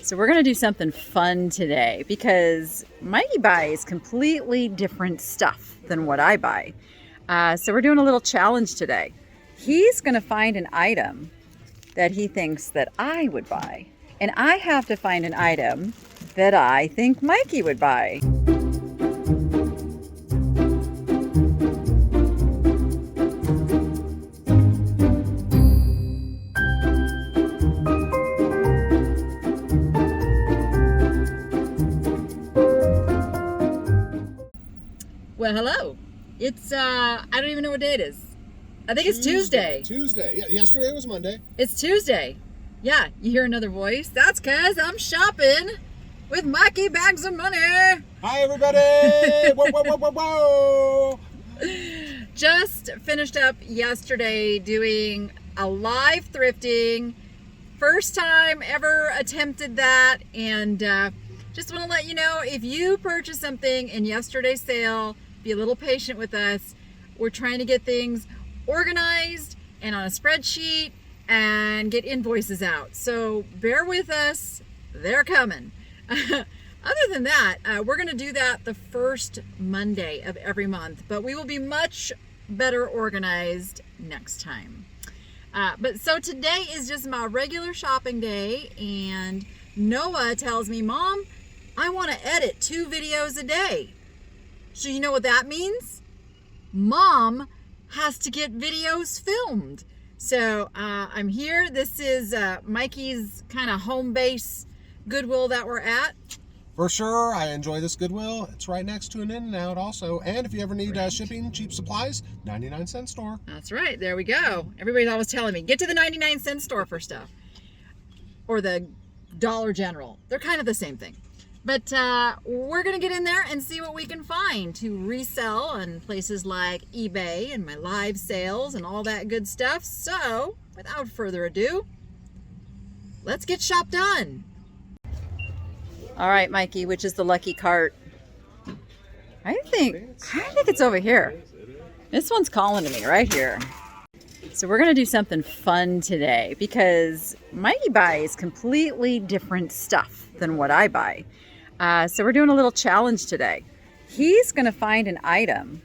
So we're going to do something fun today because Mikey buys completely different stuff than what I buy. So we're doing a little challenge today. He's going to find an item that he thinks that I would buy. And I have to find an item that I think Mikey would buy. Well, hello. It's, I don't even know what day it is. I think it's Tuesday. Tuesday. Yeah, yesterday was Monday. It's Tuesday. Yeah, you hear another voice? That's because I'm shopping with Mikey Bags of Money. Hi, everybody. Whoa, whoa, whoa, whoa, whoa. Just finished up yesterday doing a live thrifting. First time ever attempted that. And just want to let you know, if you purchase something in yesterday's sale, be a little patient with us. We're trying to get things organized and on a spreadsheet and get invoices out. So bear with us, they're coming. Other than that, we're going to do that the first Monday of every month, but we will be much better organized next time. But so today is just my regular shopping day, and Noah tells me, Mom, I want to edit 2 videos a day. So you know what that means? Mom has to get videos filmed. So I'm here. This is Mikey's kind of home base Goodwill that we're at. For sure, I enjoy this Goodwill. It's right next to an In-N-Out also. And if you ever need shipping, cheap supplies, 99-cent store. That's right. There we go. Everybody's always telling me, get to the 99-cent store for stuff. Or the Dollar General. They're kind of the same thing. But we're going to get in there and see what we can find to resell on places like eBay and my live sales and all that good stuff. So, without further ado, let's get shop done. All right, Mikey, which is the lucky cart? I think it's over here. This one's calling to me right here. So we're going to do something fun today because Mikey buys completely different stuff than what I buy. So we're doing a little challenge today. He's going to find an item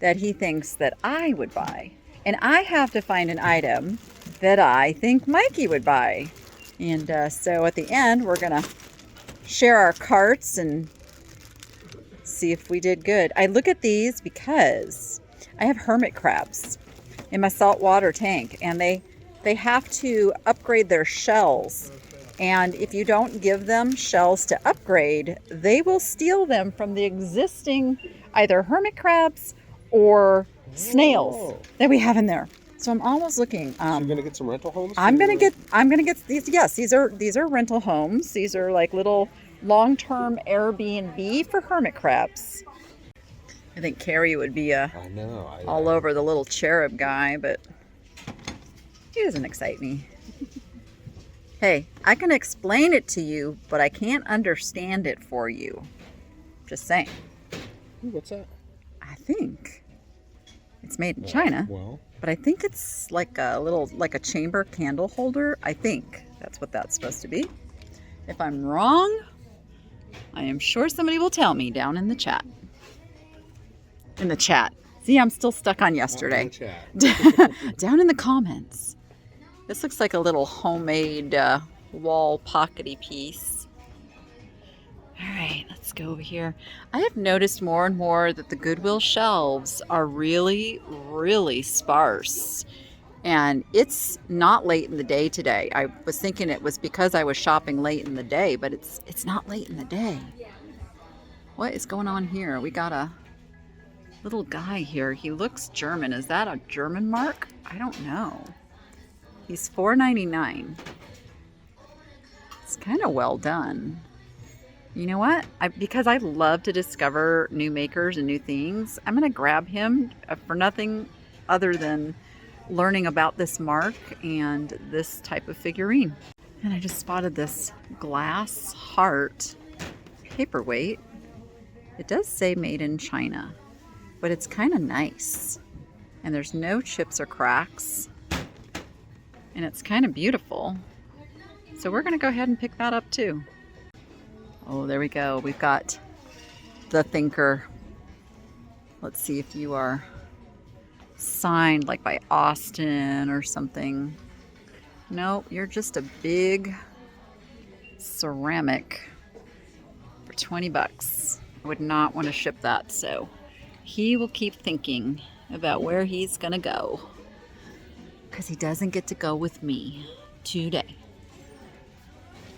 that he thinks that I would buy. And I have to find an item that I think Mikey would buy. And so at the end, we're going to share our carts and see if we did good. I look at these because I have hermit crabs in my saltwater tank. And they have to upgrade their shells. And if you don't give them shells to upgrade, they will steal them from the existing either hermit crabs or snails that we have in there. So I'm almost looking. So you're gonna get some rental homes? I'm gonna get these. Yes, these are rental homes. These are like little long-term Airbnb for hermit crabs. I think Kari would be all over the little cherub guy, but he doesn't excite me. Hey, I can explain it to you, but I can't understand it for you. Just saying. Ooh, what's that? I think it's made in China, but I think it's like a chamber candle holder. I think that's what that's supposed to be. If I'm wrong, I am sure somebody will tell me down in the chat. In the chat. See, I'm still stuck on yesterday. Down in the comments. This looks like a little homemade wall pockety piece. All right, let's go over here. I have noticed more and more that the Goodwill shelves are really, really sparse. And it's not late in the day today. I was thinking it was because I was shopping late in the day, but it's not late in the day. What is going on here? We got a little guy here. He looks German. Is that a German mark? I don't know. He's $4.99. It's kind of well done. You know what? Because I love to discover new makers and new things, I'm going to grab him for nothing other than learning about this mark and this type of figurine. And I just spotted this glass heart paperweight. It does say made in China, but it's kind of nice. And there's no chips or cracks. And it's kind of beautiful. So we're going to go ahead and pick that up too. Oh, there we go. We've got the thinker. Let's see if you are signed like by Austin or something. Nope, you're just a big ceramic for 20 bucks. I would not want to ship that, so he will keep thinking about where he's gonna go, because he doesn't get to go with me today.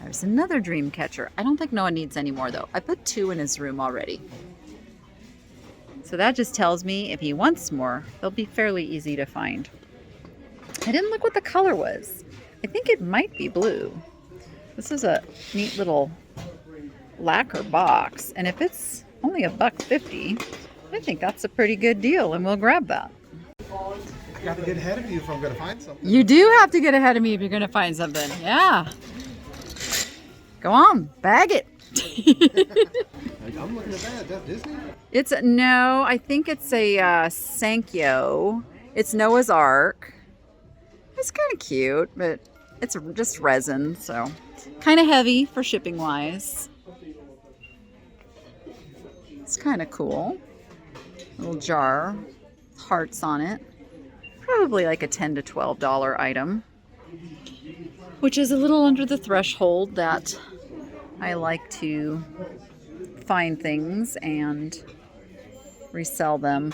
There's another dream catcher. I don't think Noah needs any more though. I put 2 in his room already. So that just tells me if he wants more, they'll be fairly easy to find. I didn't look what the color was. I think it might be blue. This is a neat little lacquer box, and if it's only $1.50, I think that's a pretty good deal, and we'll grab that. I got to get ahead of you if I'm going to find something. You do have to get ahead of me if you're going to find something. Yeah. Go on, bag it. I'm looking at that. Is that Disney? No, I think it's a Sankyo. It's Noah's Ark. It's kind of cute, but it's just resin, so kind of heavy for shipping wise. It's kind of cool. Little jar, hearts on it. Probably like a $10 to $12 item, which is a little under the threshold that I like to find things and resell them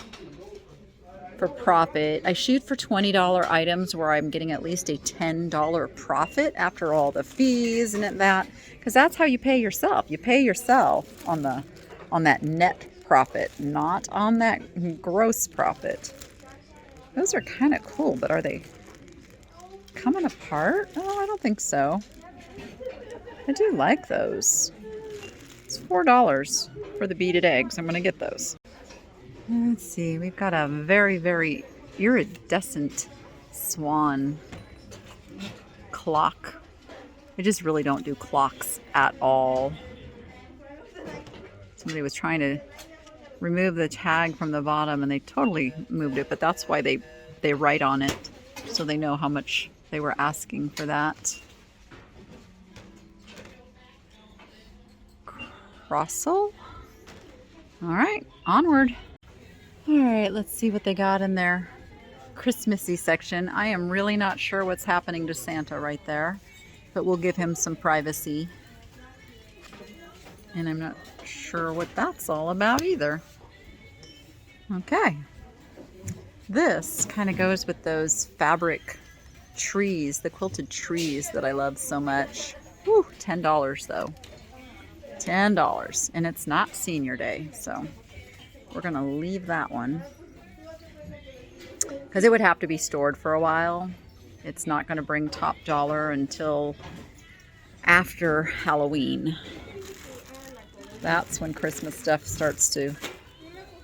for profit. I shoot for $20 items where I'm getting at least a $10 profit after all the fees and that, because that's how you pay yourself. You pay yourself on that net profit, not on that gross profit. Those are kind of cool, but are they coming apart? Oh, I don't think so. I do like those. It's $4 for the beaded eggs. I'm going to get those. Let's see. We've got a very, very iridescent swan clock. I just really don't do clocks at all. Somebody was trying to remove the tag from the bottom and they totally moved it, but that's why they write on it so they know how much they were asking for that. Russell? All right, onward. All right, let's see what they got in their Christmassy section. I am really not sure what's happening to Santa right there, but we'll give him some privacy. And I'm not sure what that's all about either. Okay. This kind of goes with those fabric trees, the quilted trees that I love so much. Whew, $10 though. $10. And it's not senior day, so we're going to leave that one. Because it would have to be stored for a while. It's not going to bring top dollar until after Halloween. That's when Christmas stuff starts to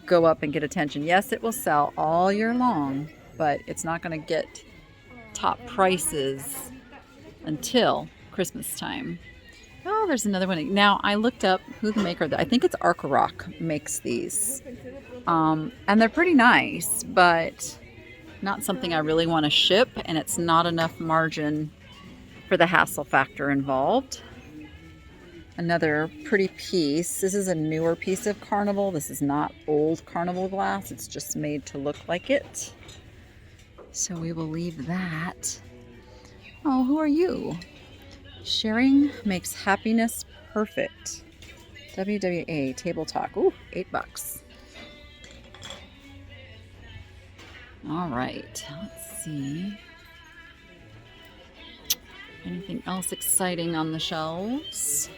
go up and get attention. Yes, it will sell all year long, but it's not going to get top prices until Christmas time. Oh, there's another one. Now, I looked up who the maker, I think it's Rock makes these. And they're pretty nice, but not something I really want to ship, and it's not enough margin for the hassle factor involved. Another pretty piece. This is a newer piece of Carnival. This is not old Carnival glass. It's just made to look like it. So we will leave that. Oh, who are you? Sharing makes happiness perfect. WWA Table Talk. Ooh, $8. All right, let's see. Anything else exciting on the shelves?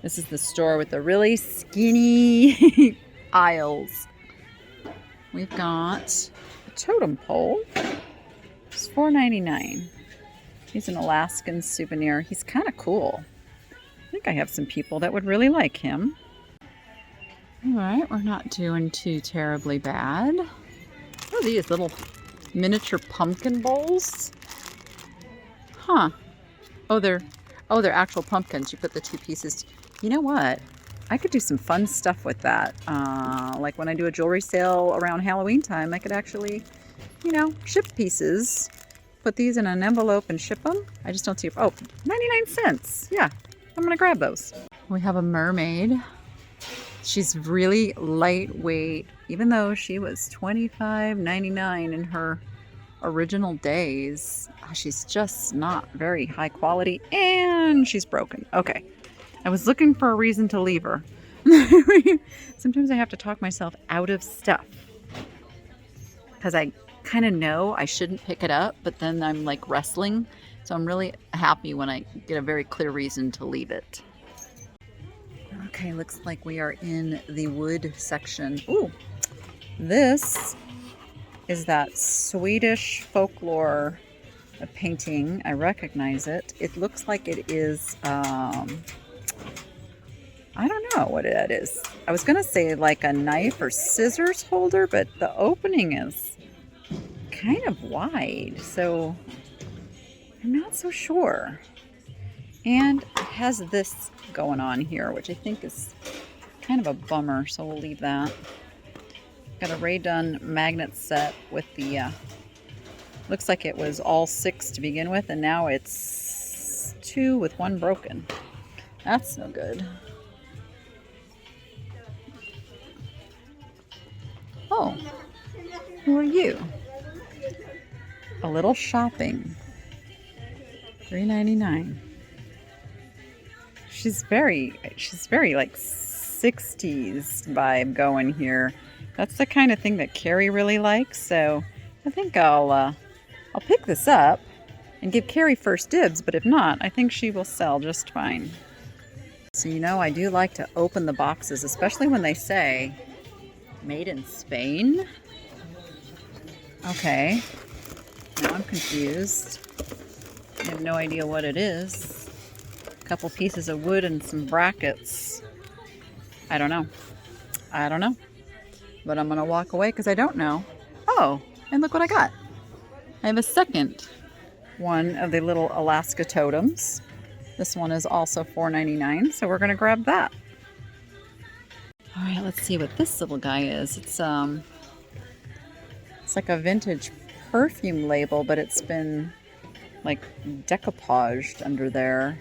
This is the store with the really skinny aisles. We've got a totem pole. It's $4.99. He's an Alaskan souvenir. He's kind of cool. I think I have some people that would really like him. All right, we're not doing too terribly bad. Oh, these little miniature pumpkin bowls. Huh. Oh, they're actual pumpkins. You put the two pieces. You know what? I could do some fun stuff with that. Like when I do a jewelry sale around Halloween time, I could actually, ship pieces put these in an envelope and ship them. I just don't see, oh, 99 cents. Yeah, I'm gonna grab those. We have a mermaid. She's really lightweight, even though she was $25.99 in her original days. She's just not very high quality, and she's broken. Okay, I was looking for a reason to leave her. Sometimes I have to talk myself out of stuff because I kind of know I shouldn't pick it up, but then I'm like wrestling. So I'm really happy when I get a very clear reason to leave it. Okay, looks like we are in the wood section. Ooh, this is that Swedish folklore painting. I recognize it. It looks like it is, I don't know what it is. I was gonna say like a knife or scissors holder, but the opening is kind of wide, so I'm not so sure. And it has this going on here, which I think is kind of a bummer, so we'll leave that. Got a Ray Dunn magnet set with the, looks like it was all 6 to begin with, and now it's 2 with 1 broken. That's no good. Oh, who are you? A little shopping. $3.99. She's very like 60s vibe going here. That's the kind of thing that Kari really likes, so I think I'll pick this up and give Kari first dibs, but if not, I think she will sell just fine. So you know, I do like to open the boxes, especially when they say made in Spain. Okay, now I'm confused. I have no idea what it is. A couple pieces of wood and some brackets. I don't know. But I'm gonna walk away because I don't know. Oh, and look what I got. I have a second one of the little Alaska totems. This one is also $4.99, so we're gonna grab that. All right, let's see what this little guy is. It's like a vintage perfume label, but it's been like decoupaged under there.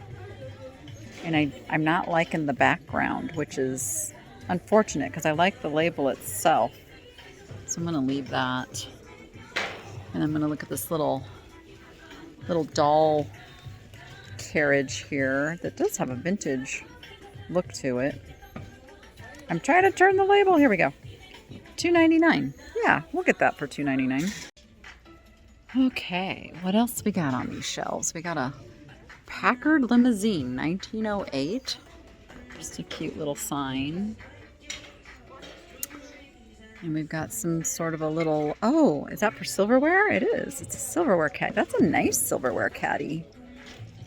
And I'm not liking the background, which is unfortunate because I like the label itself. So I'm gonna leave that. And I'm gonna look at this little doll carriage here that does have a vintage look to it. I'm trying to turn the label. Here we go. $2.99. Yeah, we'll get that for $2.99. Okay, what else we got on these shelves? We got a Packard limousine, 1908. Just a cute little sign. And we've got some sort of a little, oh, is that for silverware? It is. It's a silverware cat. That's a nice silverware caddy.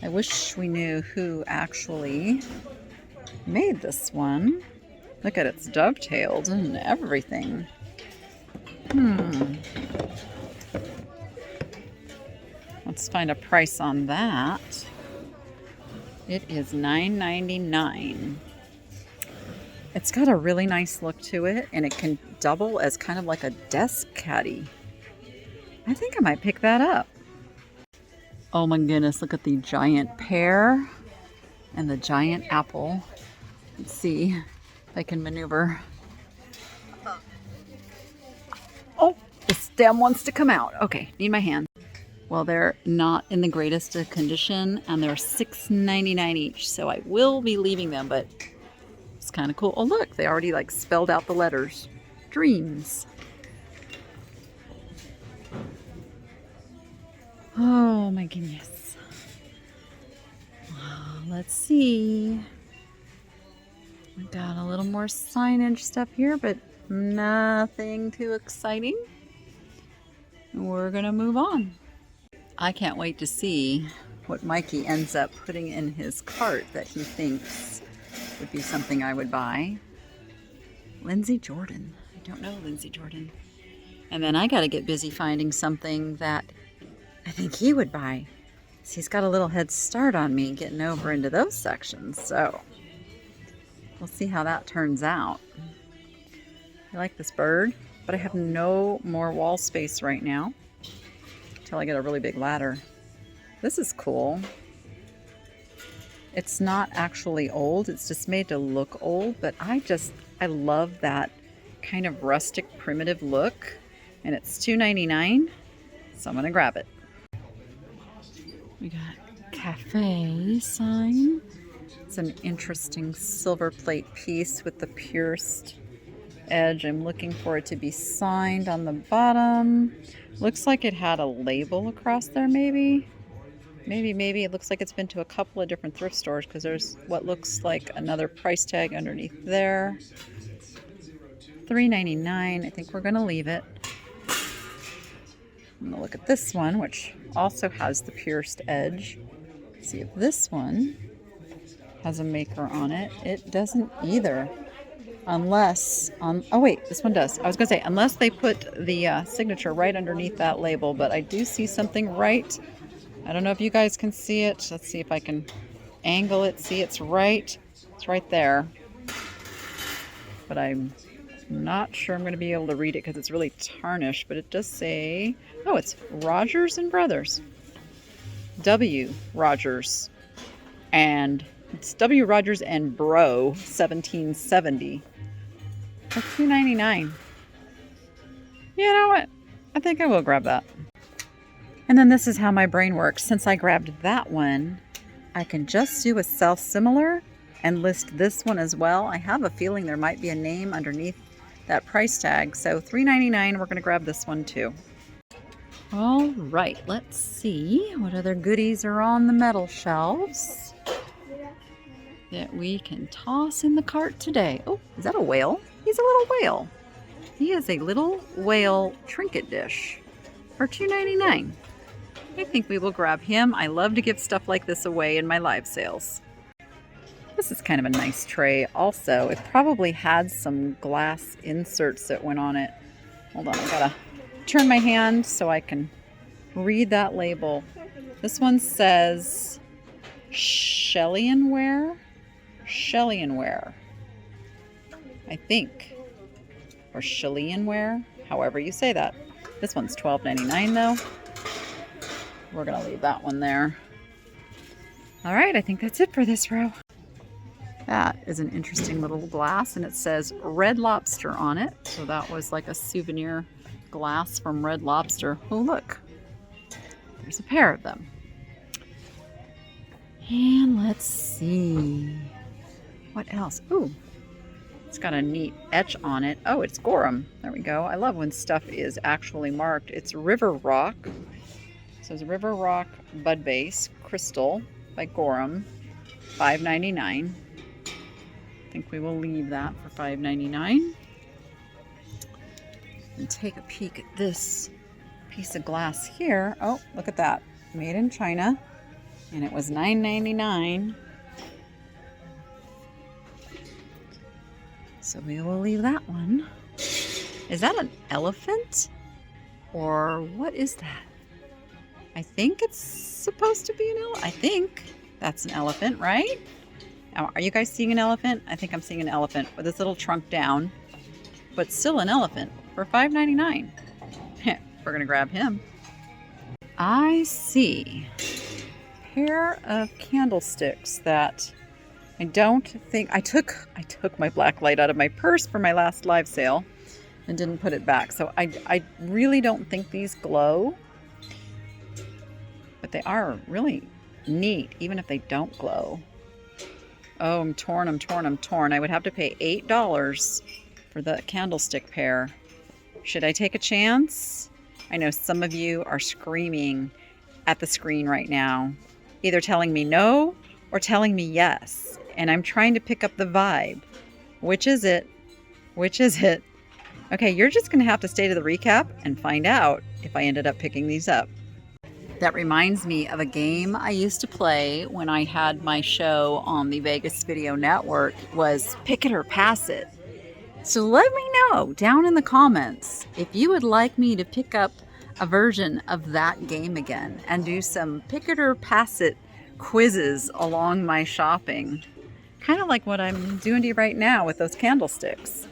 I wish we knew who actually made this one. Look at it's dovetailed and everything. Let's find a price on that. It is $9.99. It's got a really nice look to it, and it can double as kind of like a desk caddy. I think I might pick that up. Oh my goodness, look at the giant pear and the giant apple. Let's see if I can maneuver. Oh, the stem wants to come out. Okay, need my hand. Well, they're not in the greatest of condition, and they're $6.99 each, so I will be leaving them, but it's kind of cool. Oh, look, they already like spelled out the letters. Dreams. Oh my goodness. Let's see. We got a little more signage stuff here, but nothing too exciting. We're gonna move on. I can't wait to see what Mikey ends up putting in his cart that he thinks would be something I would buy. Lindsay Jordan. I don't know Lindsay Jordan. And then I got to get busy finding something that I think he would buy. So he's got a little head start on me getting over into those sections. So we'll see how that turns out. I like this bird, but I have no more wall space right now until I get a really big ladder. This is cool. It's not actually old. It's just made to look old, but I love that kind of rustic, primitive look. And it's $2.99, so I'm gonna grab it. We got cafe sign. It's an interesting silver plate piece with the pierced edge. I'm looking for it to be signed on the bottom. Looks like it had a label across there, maybe. Maybe. It looks like it's been to a couple of different thrift stores because there's what looks like another price tag underneath there. $3.99. I think we're going to leave it. I'm going to look at this one, which also has the pierced edge. See if this one has a maker on it. It doesn't either. Unless, oh wait, this one does. I was going to say, unless they put the signature right underneath that label, but I do see something right. I don't know if you guys can see it. Let's see if I can angle it. See, it's right there. But I'm not sure I'm going to be able to read it because it's really tarnished, but it does say, oh, it's Rogers and Brothers. W. Rogers. And it's W. Rogers and Bro, 1770. For $2.99. You know what? I think I will grab that. And then this is how my brain works. Since I grabbed that one, I can just do a sell similar and list this one as well. I have a feeling there might be a name underneath that price tag. So $3.99, we're going to grab this one too. All right, let's see what other goodies are on the metal shelves that we can toss in the cart today. Oh, is that a whale? He's a little whale. He is a little whale trinket dish for $2.99. I think we will grab him. I love to give stuff like this away in my live sales. This is kind of a nice tray also. It probably had some glass inserts that went on it. Hold on, I gotta turn my hand so I can read that label. This one says Shellyanware. Shellyanware, I think, or Shellyanware, however you say that. This one's $12.99 though. We're gonna leave that one there. All right, I think that's it for this row. That is an interesting little glass, and it says Red Lobster on it. So that was like a souvenir glass from Red Lobster. Oh, look, there's a pair of them. And let's see. What else? Ooh, it's got a neat etch on it. Oh, it's Gorham. There we go. I love when stuff is actually marked. It's River Rock. It says River Rock Bud Base Crystal by Gorham, $5.99. I think we will leave that for $5.99. And take a peek at this piece of glass here. Oh, look at that. Made in China. And it was $9.99. So we will leave that one. Is that an elephant? Or what is that? I think it's supposed to be an elephant. I think that's an elephant, right? Are you guys seeing an elephant? I think I'm seeing an elephant with his little trunk down, but still an elephant for $5.99. We're gonna grab him. I see a pair of candlesticks that I don't think I took my black light out of my purse for my last live sale and didn't put it back. So I really don't think these glow, but they are really neat, even if they don't glow. Oh, I'm torn. I would have to pay $8 for the candlestick pair. Should I take a chance? I know some of you are screaming at the screen right now, either telling me no or telling me yes. And I'm trying to pick up the vibe. Which is it? Which is it? Okay, you're just going to have to stay to the recap and find out if I ended up picking these up. That reminds me of a game I used to play when I had my show on the Vegas Video Network. Was Pick It or Pass It. So let me know down in the comments if you would like me to pick up a version of that game again and do some Pick It or Pass It quizzes along my shopping. Kind of like what I'm doing to you right now with those candlesticks.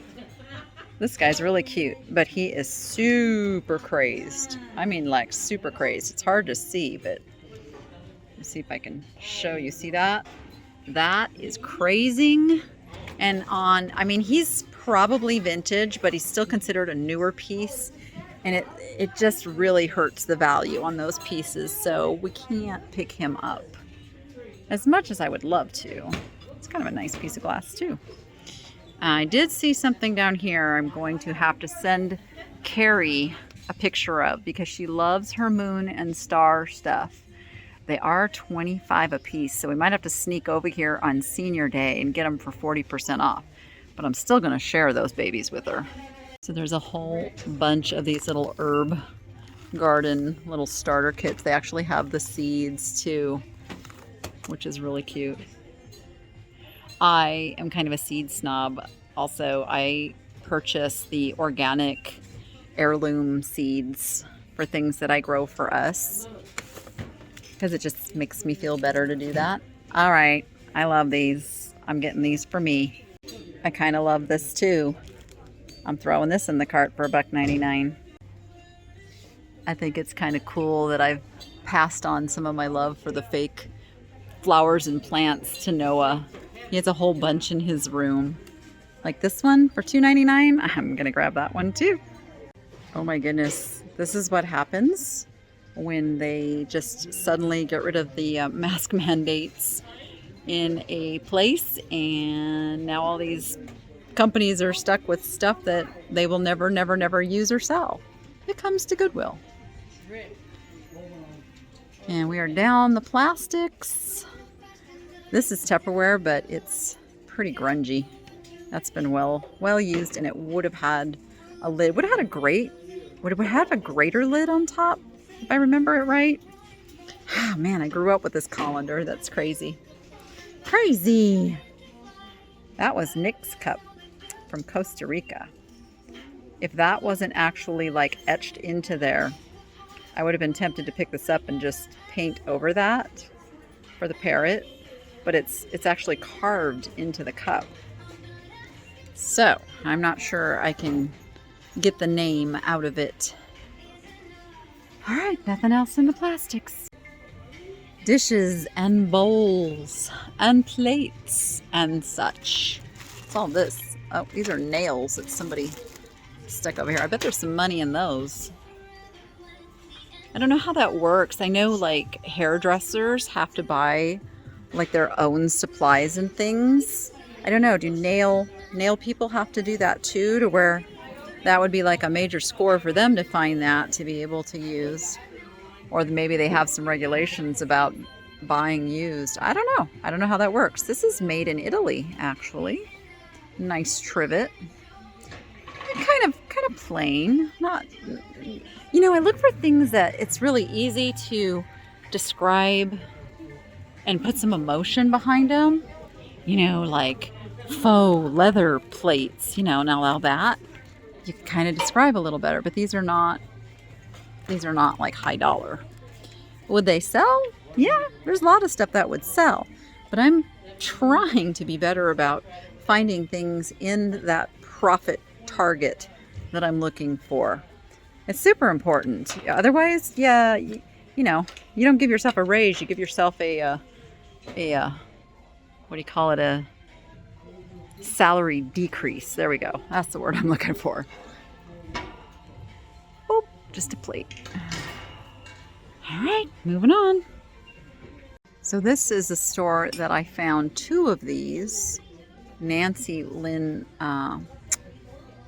This guy's really cute, but he is super crazed. I mean, like super crazed. It's hard to see, but let's see if I can show you. See that? That is crazing. And I mean, he's probably vintage, but he's still considered a newer piece. And it just really hurts the value on those pieces. So we can't pick him up as much as I would love to. It's kind of a nice piece of glass too. I did see something down here I'm going to have to send Kari a picture of because she loves her moon and star stuff. They are $25 a piece, so we might have to sneak over here on senior day and get them for 40% off. But I'm still going to share those babies with her. So there's a whole bunch of these little herb garden little starter kits. They actually have the seeds too, which is really cute. I am kind of a seed snob. Also, I purchase the organic heirloom seeds for things that I grow for us because it just makes me feel better to do that. All right, I love these. I'm getting these for me. I kind of love this too. I'm throwing this in the cart for $1.99. I think it's kind of cool that I've passed on some of my love for the fake flowers and plants to Noah. He has a whole bunch in his room. Like this one for $2.99. I'm gonna grab that one too. Oh my goodness. This is what happens when they just suddenly get rid of the mask mandates in a place, and now all these companies are stuck with stuff that they will never use or sell. It comes to Goodwill. And we are down the plastics. This is Tupperware, but it's pretty grungy. That's been well used, and it would have had a lid. Would have had a greater lid on top, if I remember it right. Oh man, I grew up with this colander. That's crazy. Crazy. That was Nick's cup from Costa Rica. If that wasn't actually like etched into there, I would have been tempted to pick this up and just paint over that for the parrot. But it's actually carved into the cup. So I'm not sure I can get the name out of it. All right, nothing else in the plastics. Dishes and bowls and plates and such. What's all this? Oh, these are nails that somebody stuck over here. I bet there's some money in those. I don't know how that works. I know like hairdressers have to buy like their own supplies and things. I don't know, do nail people have to do that too, to where that would be like a major score for them to find that to be able to use? Or maybe they have some regulations about buying used. I don't know how that works. This is made in Italy, actually. Nice trivet. Kind of plain. Not, you know, I look for things that it's really easy to describe and put some emotion behind them, you know, like faux leather plates, you know. Now that you can kind of describe a little better, but these are not like high dollar. Would they sell? Yeah, there's a lot of stuff that would sell, but I'm trying to be better about finding things in that profit target that I'm looking for. It's super important. Otherwise, yeah, you know, you don't give yourself a raise, you give yourself a what do you call it, a salary decrease. There we go. That's the word I'm looking for. Oh, just a plate. All right, moving on. So this is a store that I found 2 of these Nancy Lynn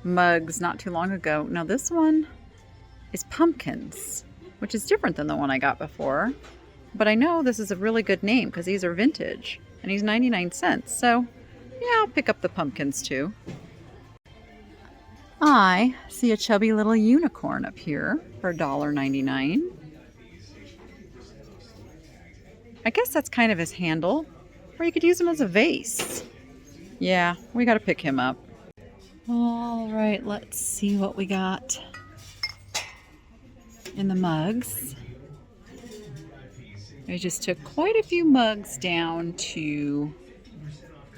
mugs not too long ago. Now this one is pumpkins, which is different than the one I got before. But I know this is a really good name because these are vintage, and he's 99 cents. So yeah, I'll pick up the pumpkins too. I see a chubby little unicorn up here for $1.99. I guess that's kind of his handle, or you could use him as a vase. Yeah, we got to pick him up. All right, let's see what we got in the mugs. I just took quite a few mugs down to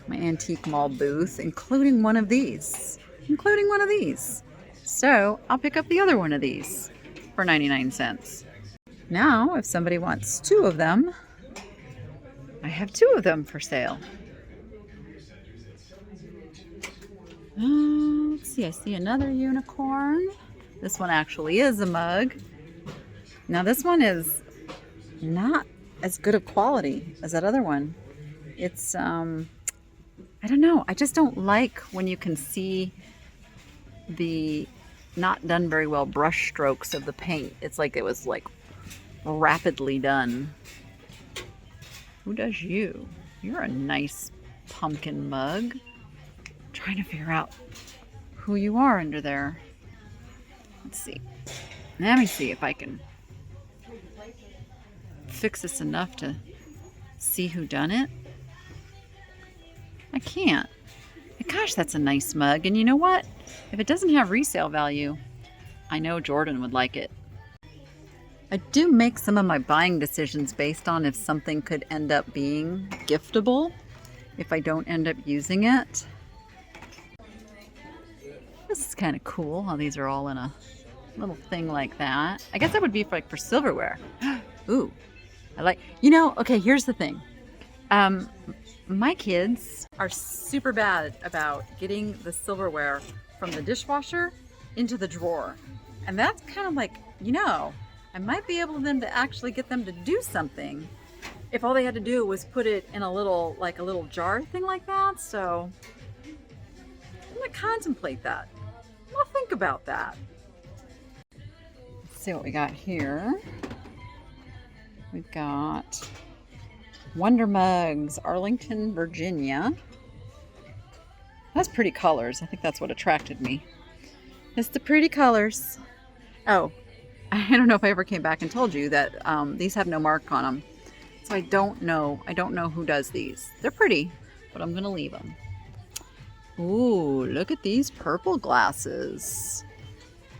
my antique mall booth, including one of these. including one of these. So I'll pick up the other one of these for 99 cents. Now, if somebody wants 2 of them, I have 2 of them for sale. Let's see, I see another unicorn. This one actually is a mug. Now this one is not as good of quality as that other one. It's, I don't know. I just don't like when you can see the not done very well brush strokes of the paint. It's like it was like rapidly done. Who does you? You're a nice pumpkin mug. I'm trying to figure out who you are under there. Let's see. Let me see if I can fix this enough to see who done it. I can't. Gosh, that's a nice mug. And you know what? If it doesn't have resale value, I know Jordan would like it. I do make some of my buying decisions based on if something could end up being giftable if I don't end up using it. This is kind of cool how these are all in a little thing like that. I guess that would be for silverware. Ooh, I like, okay, here's the thing. My kids are super bad about getting the silverware from the dishwasher into the drawer. And that's kind of like, I might be able then to actually get them to do something if all they had to do was put it in a little jar thing like that. So I'm gonna contemplate that. I'll think about that. Let's see what we got here. We've got Wonder Mugs, Arlington, Virginia. That's pretty colors. I think that's what attracted me. It's the pretty colors. Oh, I don't know if I ever came back and told you that these have no mark on them. So I don't know who does these. They're pretty, but I'm gonna leave them. Ooh, look at these purple glasses.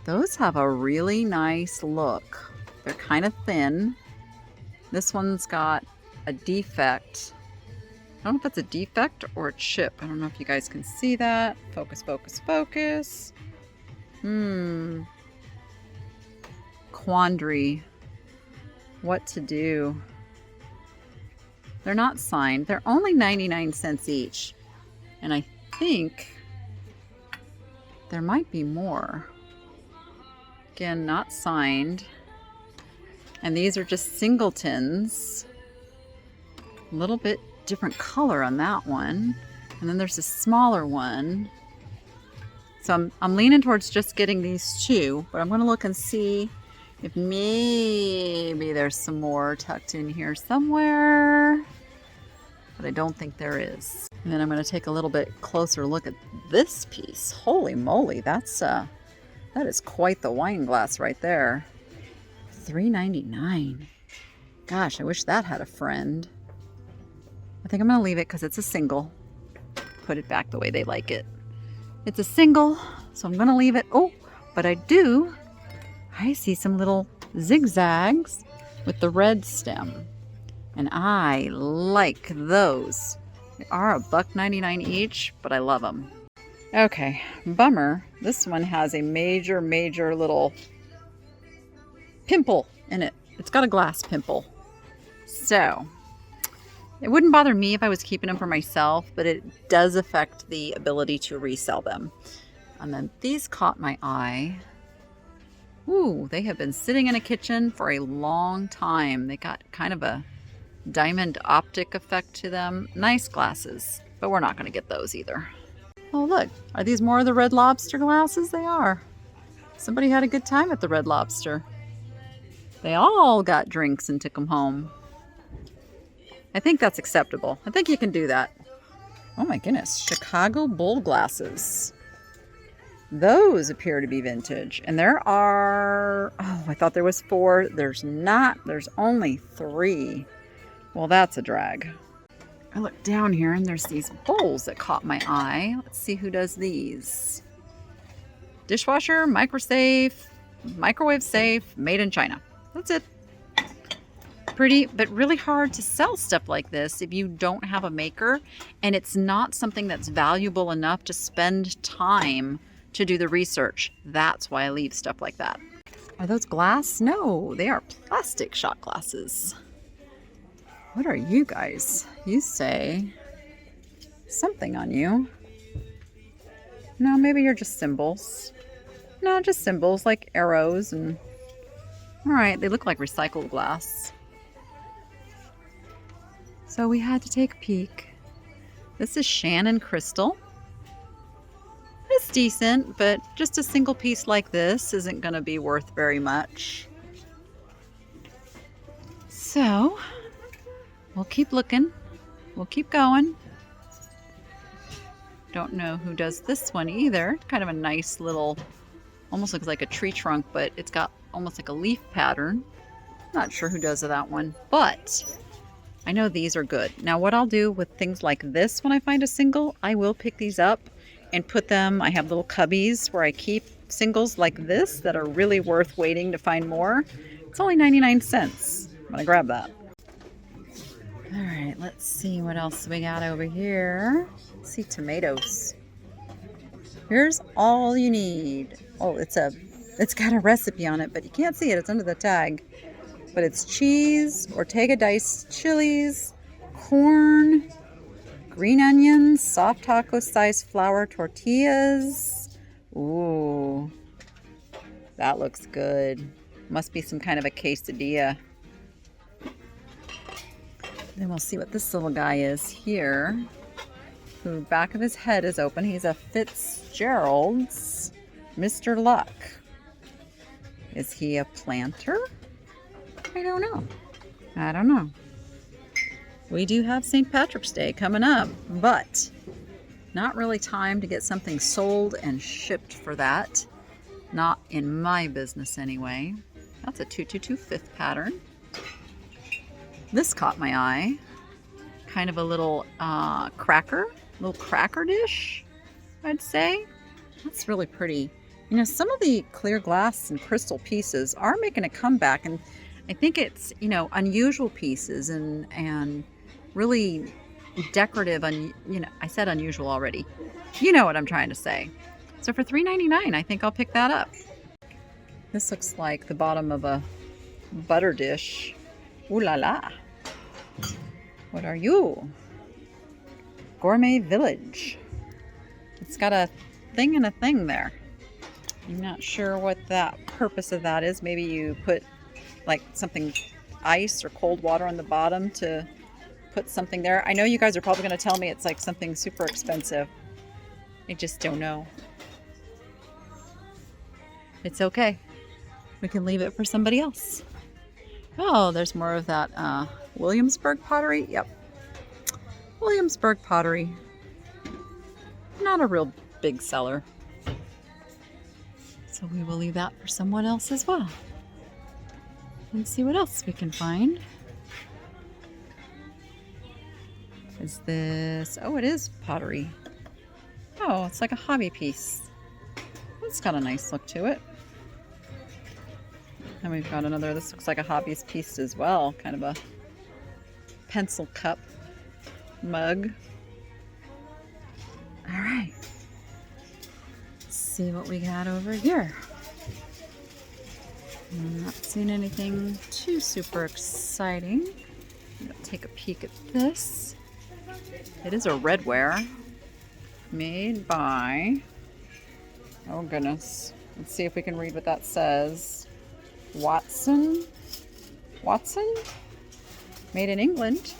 Those have a really nice look. They're kind of thin. This one's got a defect. I don't know if that's a defect or a chip. I don't know if you guys can see that. Focus, focus, focus. Quandary. What to do? They're not signed. They're only 99 cents each. And I think there might be more. Again, not signed. And these are just singletons. A little bit different color on that one. And then there's a smaller one. So I'm leaning towards just getting these 2, but I'm going to look and see if maybe there's some more tucked in here somewhere. But I don't think there is. And then I'm going to take a little bit closer look at this piece. Holy moly, that is quite the wine glass right there. $3.99. Gosh, I wish that had a friend. I think I'm going to leave it because it's a single. Put it back the way they like it. It's a single, so I'm going to leave it. Oh, but I see some little zigzags with the red stem. And I like those. They are $1.99 each, but I love them. Okay, bummer. This one has a major little pimple in it. It's got a glass pimple. So it wouldn't bother me if I was keeping them for myself, but it does affect the ability to resell them. And then these caught my eye. Ooh, they have been sitting in a kitchen for a long time. They got kind of a diamond optic effect to them. Nice glasses, but we're not going to get those either. Oh, look. Are these more of the Red Lobster glasses? They are. Somebody had a good time at the Red Lobster. They all got drinks and took them home. I think that's acceptable. I think you can do that. Oh my goodness. Chicago Bull glasses. Those appear to be vintage. And there are... Oh, I thought there was 4. There's not. There's only 3. Well, that's a drag. I looked down here and there's these bowls that caught my eye. Let's see who does these. Dishwasher, microwave safe, made in China. That's it. Pretty, but really hard to sell stuff like this if you don't have a maker and it's not something that's valuable enough to spend time to do the research. That's why I leave stuff like that. Are those glass? No, they are plastic shot glasses. What are you guys? You say something on you. No, maybe you're just symbols. No, just symbols like arrows and... All right, they look like recycled glass. So we had to take a peek. This is Shannon Crystal. It's decent, but just a single piece like this isn't going to be worth very much. So, we'll keep looking. We'll keep going. Don't know who does this one either. Kind of a nice little, almost looks like a tree trunk, but it's got almost like a leaf pattern. Not sure who does that one, but I know these are good. Now what I'll do with things like this when I find a single, I will pick these up and put them, I have little cubbies where I keep singles like this that are really worth waiting to find more. It's only 99 cents. I'm gonna grab that. All right, let's see what else we got over here. Let's see, tomatoes. Here's all you need. Oh, it's got a recipe on it, but you can't see it. It's under the tag. But it's cheese, Ortega diced chilies, corn, green onions, soft taco-sized flour tortillas. Ooh, that looks good. Must be some kind of a quesadilla. Then we'll see what this little guy is here. The back of his head is open. He's a Fitzgerald's Mr. Luck. Is he a planter? I don't know. I don't know. We do have St. Patrick's Day coming up, but not really time to get something sold and shipped for that. Not in my business anyway. That's a 222 fifth pattern. This caught my eye. Kind of a little cracker dish, I'd say. That's really pretty. You know, some of the clear glass and crystal pieces are making a comeback, and I think it's, you know, unusual pieces and really decorative. I said unusual already. You know what I'm trying to say. So for $3.99, I think I'll pick that up. This looks like the bottom of a butter dish. Ooh la la. What are you? Gourmet Village. It's got a thing and a thing there. I'm not sure what that purpose of that is. Maybe you put like something, ice or cold water on the bottom to put something there. I know you guys are probably going to tell me it's like something super expensive. I just don't know. It's okay. We can leave it for somebody else. Oh, there's more of that Williamsburg pottery. Yep. Williamsburg pottery. Not a real big seller. So we will leave that for someone else as well. And see what else we can find. Is this... Oh, it is pottery. Oh, it's like a hobby piece. It's got a nice look to it. And we've got another, this looks like a hobbyist piece as well. Kind of a pencil cup mug. All right. Let's see what we got over here. I'm not seeing anything too super exciting. I'm gonna take a peek at this. It is a redware made by, oh goodness, let's see if we can read what that says. Watson? Made in England.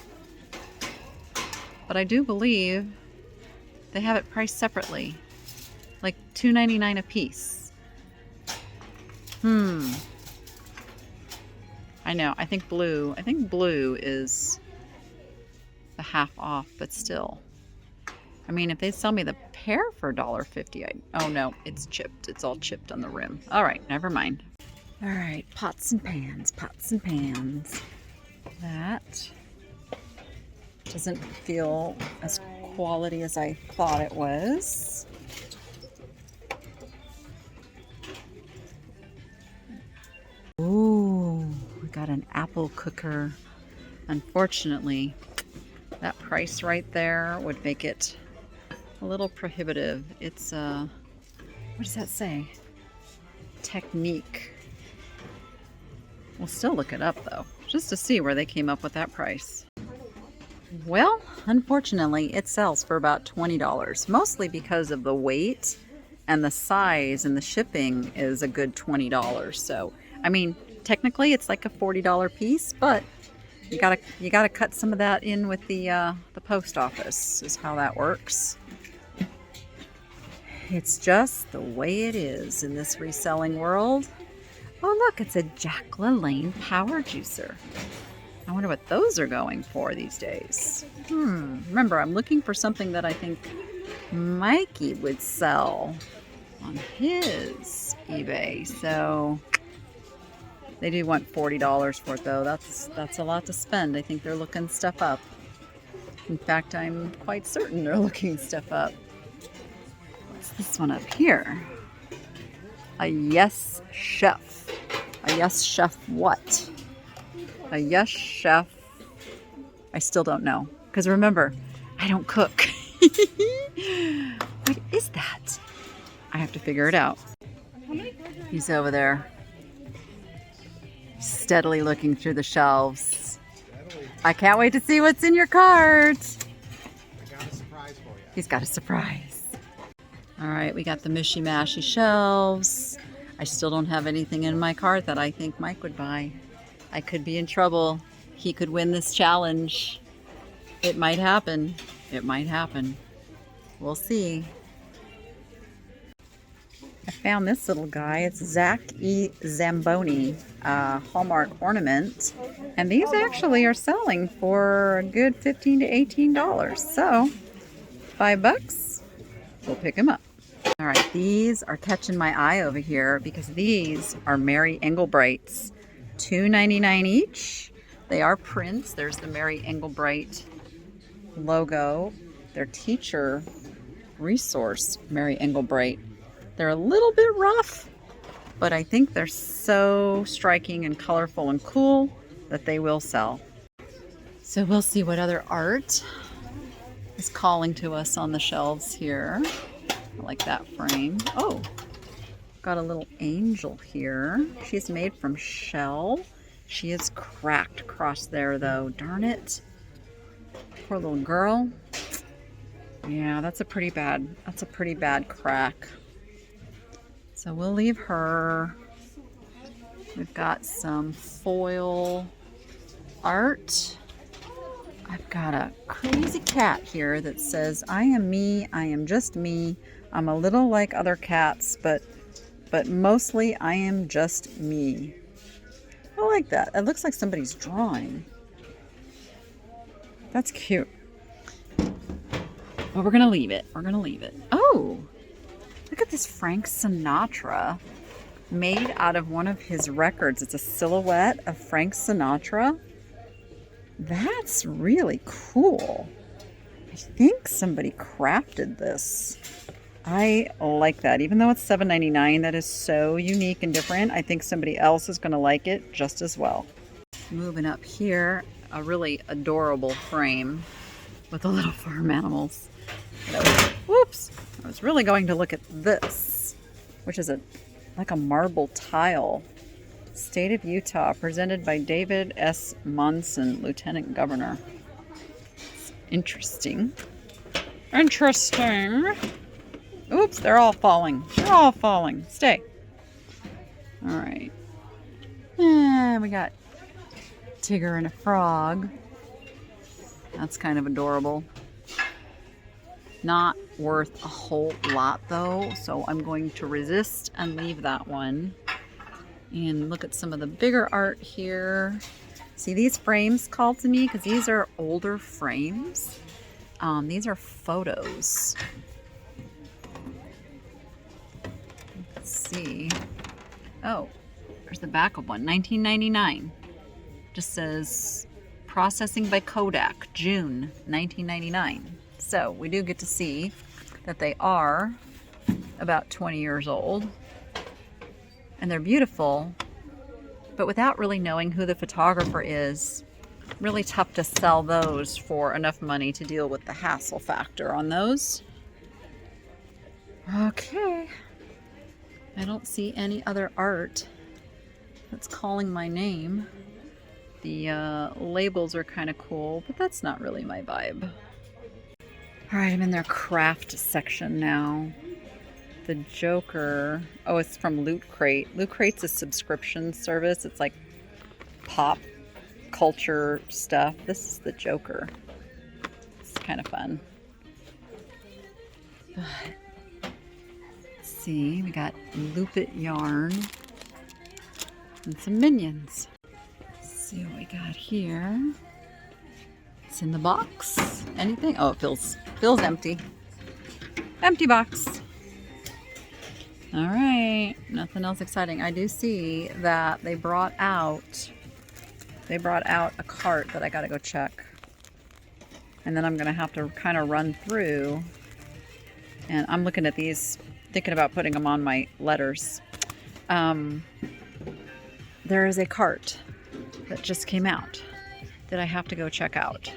But I do believe they have it priced separately, like $2.99 a piece. I know, I think blue is the half off, but still. I mean, if they sell me the pair for $1.50, oh no, it's chipped. It's all chipped on the rim. All right, never mind. All right, pots and pans. That doesn't feel as quality as I thought it was. Ooh, we got an apple cooker. Unfortunately, that price right there would make it a little prohibitive. It's What does that say? Technique. We'll still look it up though, just to see where they came up with that price. Well, unfortunately, it sells for about $20, mostly because of the weight and the size, and the shipping is a good $20. So, I mean, technically it's like a $40 piece, but you gotta cut some of that in with the post office, is how that works. It's just the way it is in this reselling world. Oh look, it's a Jack LaLanne power juicer. I wonder what those are going for these days. Remember, I'm looking for something that I think Mikey would sell on his eBay. So they do want $40 for it though. That's a lot to spend. I think they're looking stuff up. In fact, I'm quite certain they're looking stuff up. What's this one up here? A Yes Chef. A Yes Chef what? A Yes Chef. I still don't know. Because remember, I don't cook. What is that? I have to figure it out. He's over there, steadily looking through the shelves. I can't wait to see what's in your cart. I got a surprise for you. He's got a surprise. All right, we got the mishy-mashy shelves. I still don't have anything in my cart that I think Mike would buy. I could be in trouble. He could win this challenge. It might happen. It might happen. We'll see. I found this little guy. It's Zach E. Zamboni Hallmark ornament. And these actually are selling for a good $15 to $18. So, $5, we'll pick them up. All right, these are catching my eye over here because these are Mary Engelbreit's. $2.99 each. They are prints. There's the Mary Engelbreit logo. Their teacher resource, Mary Engelbreit. They're a little bit rough, but I think they're so striking and colorful and cool that they will sell. So we'll see what other art is calling to us on the shelves here. I like that frame. Oh, got a little angel here. She's made from shell. She is cracked across there though. Darn it. Poor little girl. Yeah, that's a pretty bad crack. So we'll leave her. We've got some foil art. I've got a crazy cat here that says, I am me, I am just me. I'm a little like other cats, but mostly I am just me. I like that. It looks like somebody's drawing. That's cute. But we're gonna leave it. We're gonna leave it. Oh, look at this Frank Sinatra made out of one of his records. It's a silhouette of Frank Sinatra. That's really cool. I think somebody crafted this. I like that. Even though it's $7.99, that is so unique and different. I think somebody else is going to like it just as well. Moving up here, a really adorable frame with the little farm animals. Whoops! I was really going to look at this, which is like a marble tile. State of Utah, presented by David S. Monson, Lieutenant Governor. It's interesting. Interesting. Oops, they're all falling. They're all falling. Stay. All right. And we got Tigger and a frog. That's kind of adorable. Not worth a whole lot though, so I'm going to resist and leave that one. And look at some of the bigger art here. See, these frames call to me because these are older frames. These are photos. Let's see. Oh, there's the back of one. 1999. Just says processing by Kodak, June 1999. So we do get to see that they are about 20 years old. And they're beautiful, but without really knowing who the photographer is, really tough to sell those for enough money to deal with the hassle factor on those. Okay, I don't see any other art that's calling my name. The labels are kind of cool, but that's not really my vibe. All right, I'm in their craft section now. The Joker, oh, it's from Loot Crate. Loot Crate's a subscription service. It's like pop culture stuff. This is the Joker. It's kind of fun. But, let's see, we got Loop It yarn and some minions. Let's see what we got here. It's in the box. Anything? Oh, it feels empty. Empty box. All right, nothing else exciting. I do see that they brought out a cart that I gotta go check. And then I'm gonna have to kind of run through. And I'm looking at these, thinking about putting them on my letters. There is a cart that just came out that I have to go check out,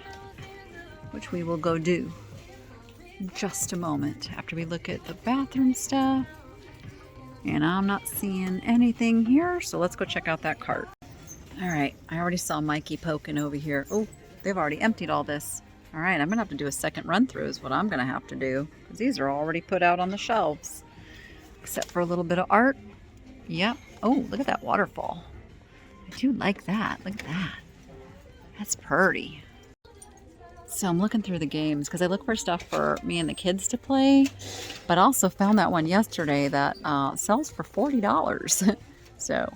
which we will go do in just a moment after we look at the bathroom stuff. And I'm not seeing anything here, so let's go check out that cart. All right, I already saw Mikey poking over here. Oh, they've already emptied all this. All right, I'm gonna have to do a second run through is what I'm gonna have to do, because these are already put out on the shelves. Except for a little bit of art. Yep. Oh, look at that waterfall. I do like that. Look at that. That's pretty. So I'm looking through the games because I look for stuff for me and the kids to play, but also found that one yesterday that sells for $40. So,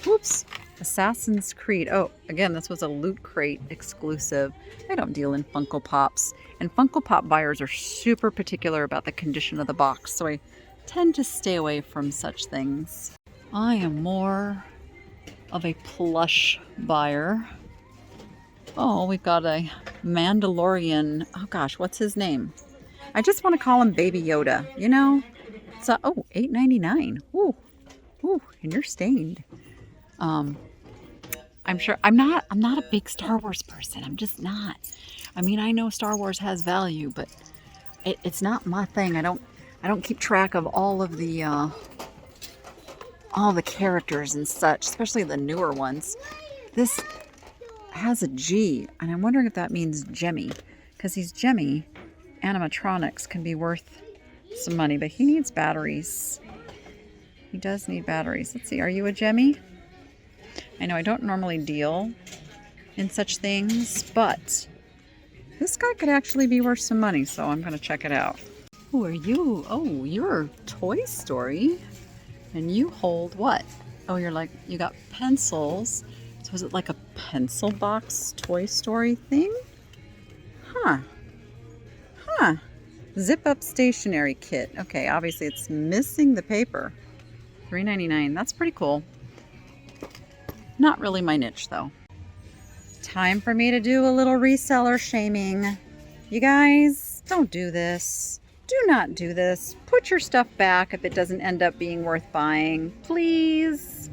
whoops. Assassin's Creed. Oh, again, this was a Loot Crate exclusive. I don't deal in Funko Pops, and Funko Pop buyers are super particular about the condition of the box, so I tend to stay away from such things. I am more of a plush buyer. Oh, we've got a Mandalorian. Oh gosh, what's his name? I just want to call him Baby Yoda, you know? So, oh, $8.99. Ooh, ooh, and you're stained. I'm sure I'm not a big Star Wars person. I'm just not. I mean, I know Star Wars has value, but it's not my thing. I don't keep track of all the characters and such, especially the newer ones. This has a G, and I'm wondering if that means Gemmy, because he's Gemmy. Animatronics can be worth some money, but he needs batteries. He does need batteries. Let's see, are you a Gemmy? I know I don't normally deal in such things, but this guy could actually be worth some money, so I'm going to check it out. Who are you? Oh, you're Toy Story, and you hold what? Oh, you got pencils. So is it like a pencil box Toy Story thing? Huh. Zip up stationery kit. Okay, obviously it's missing the paper. $3.99. That's pretty cool. Not really my niche though. Time for me to do a little reseller shaming. You guys, don't do this. Do not do this. Put your stuff back if it doesn't end up being worth buying. Please.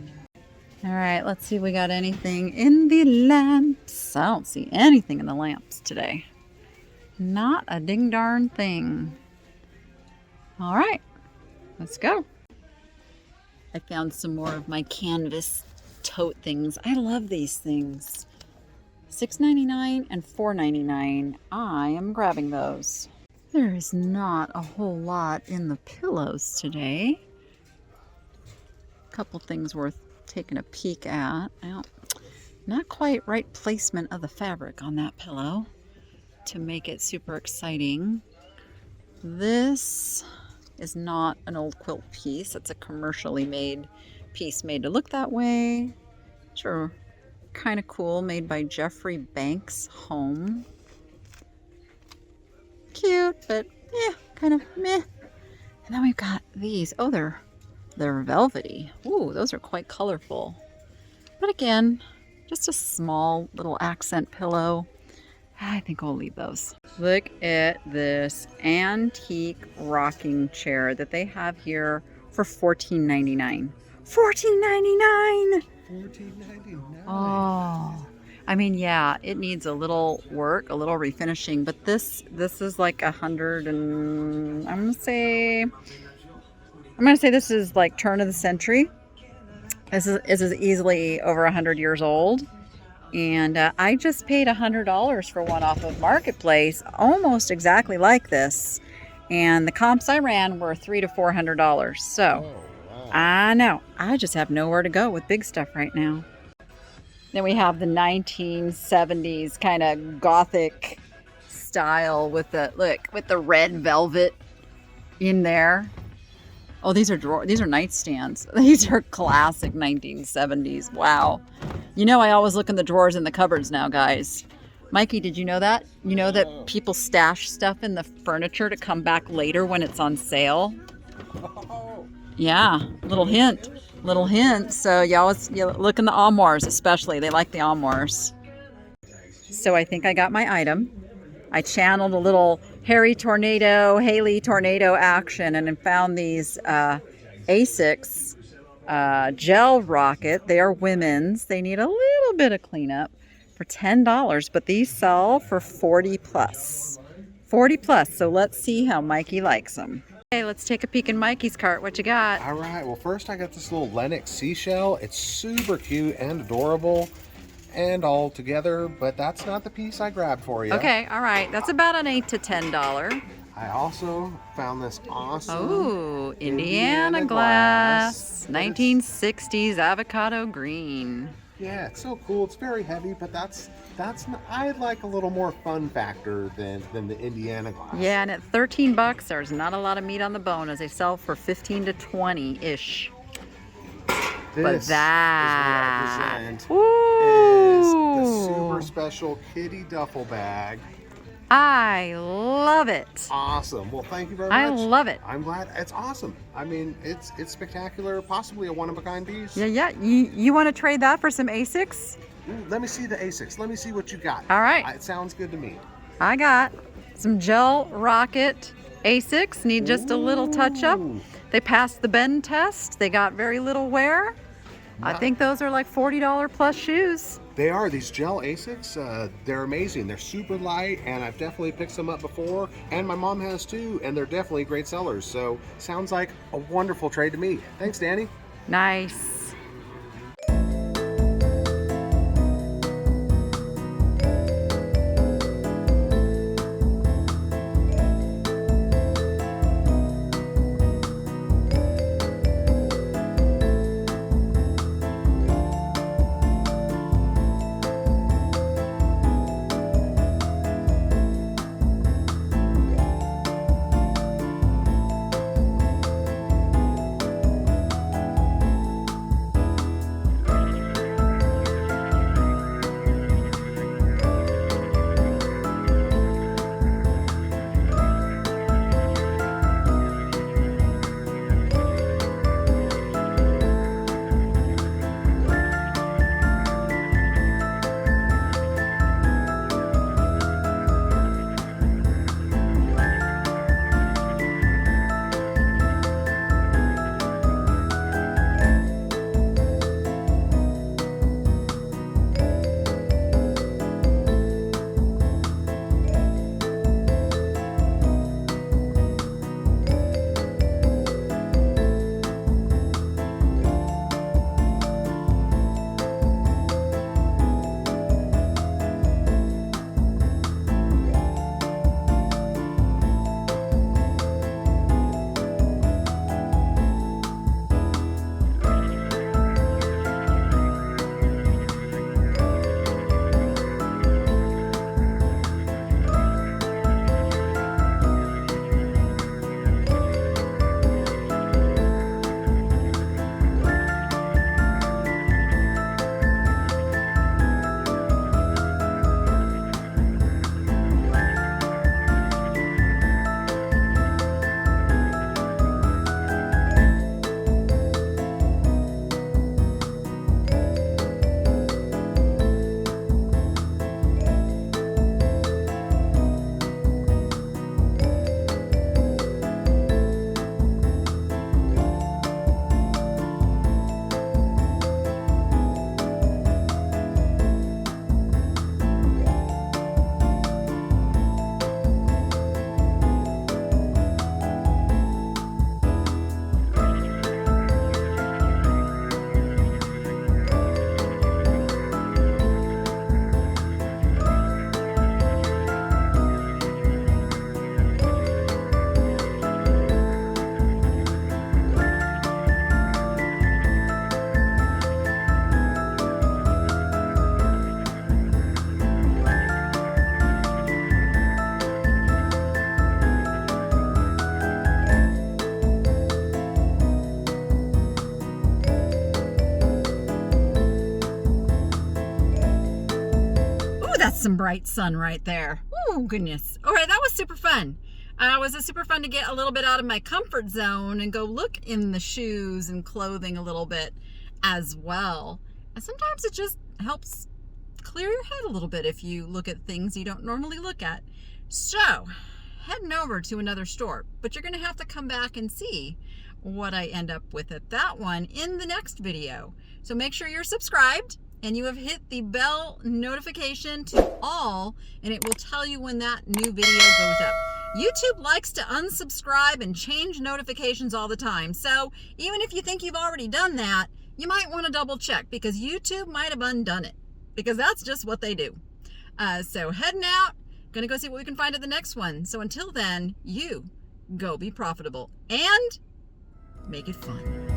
All right, let's see if we got anything in the lamps. I don't see anything in the lamps today. Not a ding darn thing. All right, let's go. I found some more of my canvas tote things. I love these things. $6.99 and $4.99. I am grabbing those. There is not a whole lot in the pillows today. A couple things worth taking a peek at. Well, not quite right placement of the fabric on that pillow to make it super exciting. This is not an old quilt piece. It's a commercially made piece made to look that way. Sure, kind of cool, made by Jeffrey Banks Home. Cute, but kind of meh. And then we've got these. Oh, they're velvety. Ooh, those are quite colorful. But again, just a small little accent pillow. I think I'll leave those. Look at this antique rocking chair that they have here for $14.99. $14.99! $14.99. Oh, I mean, yeah, it needs a little work, a little refinishing, but this is like 100 and I'm gonna say I'm going to say this is like turn of the century. This is easily over 100 years old. And I just paid $100 for one off of Marketplace, almost exactly like this. And the comps I ran were $300 to $400. So, I know. I just have nowhere to go with big stuff right now. Then we have the 1970s kind of gothic style with the, look, with the red velvet in there. Oh, these are nightstands. These are classic 1970s. Wow. You know, I always look in the drawers and the cupboards now, guys. Mikey, did you know that? You know that people stash stuff in the furniture to come back later when it's on sale? Yeah, little hint. Little hint. So you look in the armoires, especially. They like the armoires. So I think I got my item. I channeled a little Haley Tornado action and found these Asics gel rocket. They are women's. They need a little bit of cleanup for $10, but these sell for 40 plus. 40 plus. So let's see how Mikey likes them. Okay, let's take a peek in Mikey's cart. What you got? All right. Well, first I got this little Lennox seashell. It's super cute and adorable and all together, but that's not the piece I grabbed for you. Okay, all right. That's about an $8 to $10. I also found this awesome Indiana glass. 1960s avocado green. Yeah, it's so cool. It's very heavy, but that's not, I like a little more fun factor than the Indiana glass. Yeah, and at $13, there's not a lot of meat on the bone as they sell for 15 to 20-ish. But that is the super special kitty duffel bag. I love it. Awesome. Well, thank you very much. I love it. I'm glad. It's awesome. I mean, it's spectacular. Possibly a one-of-a-kind piece. Yeah. You want to trade that for some Asics? Let me see the Asics. Let me see what you got. All right. It sounds good to me. I got some gel rocket Asics. Need just a little touch-up. They passed the bend test. They got very little wear. I think those are like $40 plus shoes. They are. These gel Asics, they're amazing. They're super light, and I've definitely picked some up before, and my mom has too, and they're definitely great sellers. So sounds like a wonderful trade to me. Thanks, Danny. Nice. bright sun right there. Oh, goodness. All right, that was super fun. Was it super fun to get a little bit out of my comfort zone and go look in the shoes and clothing a little bit as well. And sometimes it just helps clear your head a little bit if you look at things you don't normally look at. So, heading over to another store, but you're going to have to come back and see what I end up with at that one in the next video. So make sure you're subscribed and you have hit the bell notification to all, and it will tell you when that new video goes up. YouTube likes to unsubscribe and change notifications all the time. So even if you think you've already done that, you might want to double check because YouTube might have undone it, because that's just what they do. So heading out, gonna go see what we can find at the next one. So until then, you go be profitable and make it fun.